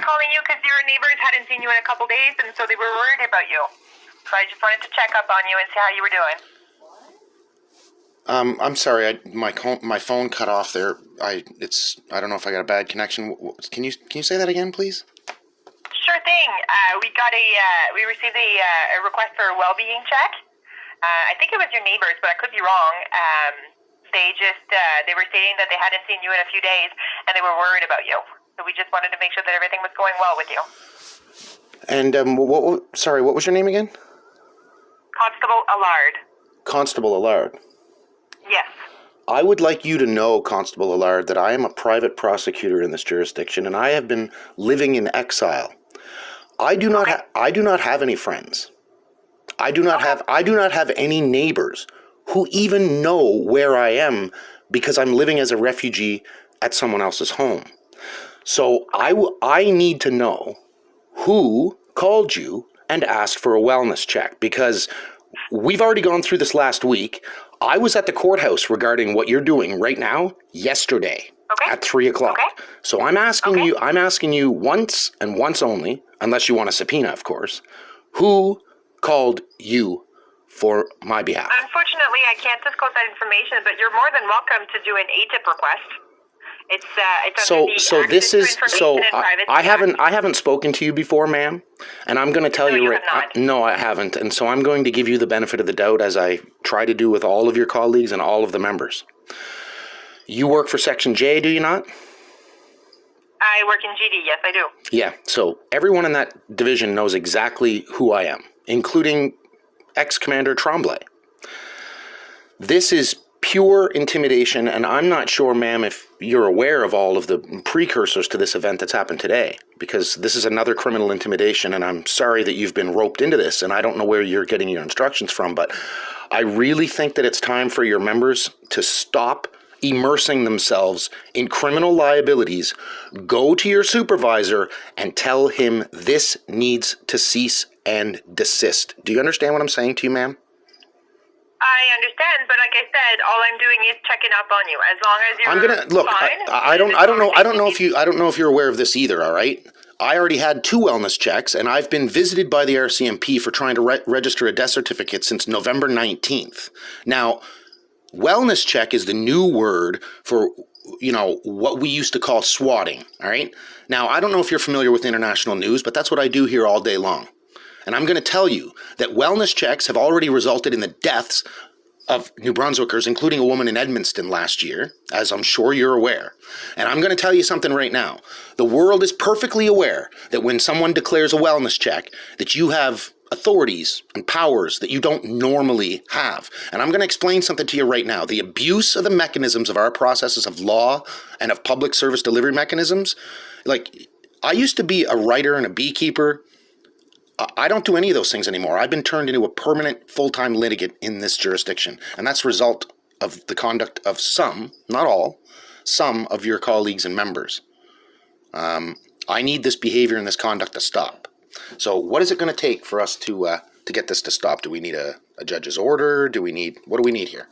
calling you because your neighbors hadn't seen you in a couple days, and so they were worried about you. So I just wanted to check up on you and see how you were doing. I'm sorry, my phone cut off there. I don't know if I got a bad connection. Can you say that again, please? Sure thing. We received a request for a well-being check. I think it was your neighbors, but I could be wrong. They were stating that they hadn't seen you in a few days, and they were worried about you. So we just wanted to make sure that everything was going well with you. And what was your name again? Constable Allard. Constable Allard. Yes. I would like you to know, Constable Allard, that I am a private prosecutor in this jurisdiction, and I have been living in exile. I do not have any friends. I do not have any neighbors who even know where I am because I'm living as a refugee at someone else's home. So I need to know who called you and asked for a wellness check, because we've already gone through this last week. I was at the courthouse regarding what you're doing right now yesterday at 3:00. Okay. So I'm asking you once and once only, unless you want a subpoena, of course, who called you for my behalf? Unfortunately, I can't disclose that information, but you're more than welcome to do an ATIP request. I haven't spoken to you before, ma'am, and I'm going to tell you right. No, I haven't, and so I'm going to give you the benefit of the doubt, as I try to do with all of your colleagues and all of the members. You work for Section J, do you not? I work in GD, yes, I do. Yeah, so everyone in that division knows exactly who I am, including ex-Commander Tremblay. This is pure intimidation, and I'm not sure, ma'am, if you're aware of all of the precursors to this event that's happened today, because this is another criminal intimidation, and I'm sorry that you've been roped into this, and I don't know where you're getting your instructions from, but I really think that it's time for your members to stop immersing themselves in criminal liabilities. Go to your supervisor and tell him this needs to cease and desist. Do you understand what I'm saying to you, ma'am? I understand, but like I said, all I'm doing is checking up on you. As long as you're fine. I don't know if you're aware of this either. All right. I already had 2 wellness checks, and I've been visited by the RCMP for trying to register a death certificate since November 19th. Now, wellness check is the new word for, what we used to call swatting. All right. Now, I don't know if you're familiar with international news, but that's what I do here all day long. And I'm going to tell you that wellness checks have already resulted in the deaths of New Brunswickers, including a woman in Edmundston last year, as I'm sure you're aware. And I'm going to tell you something right now. The world is perfectly aware that when someone declares a wellness check, that you have authorities and powers that you don't normally have. And I'm going to explain something to you right now. The abuse of the mechanisms of our processes of law and of public service delivery mechanisms. Like, I used to be a writer and a beekeeper. I don't do any of those things anymore. I've been turned into a permanent full-time litigant in this jurisdiction. And that's a result of the conduct of some, not all, some of your colleagues and members. I need this behavior and this conduct to stop. So what is it going to take for us to get this to stop? Do we need a judge's order? What do we need here?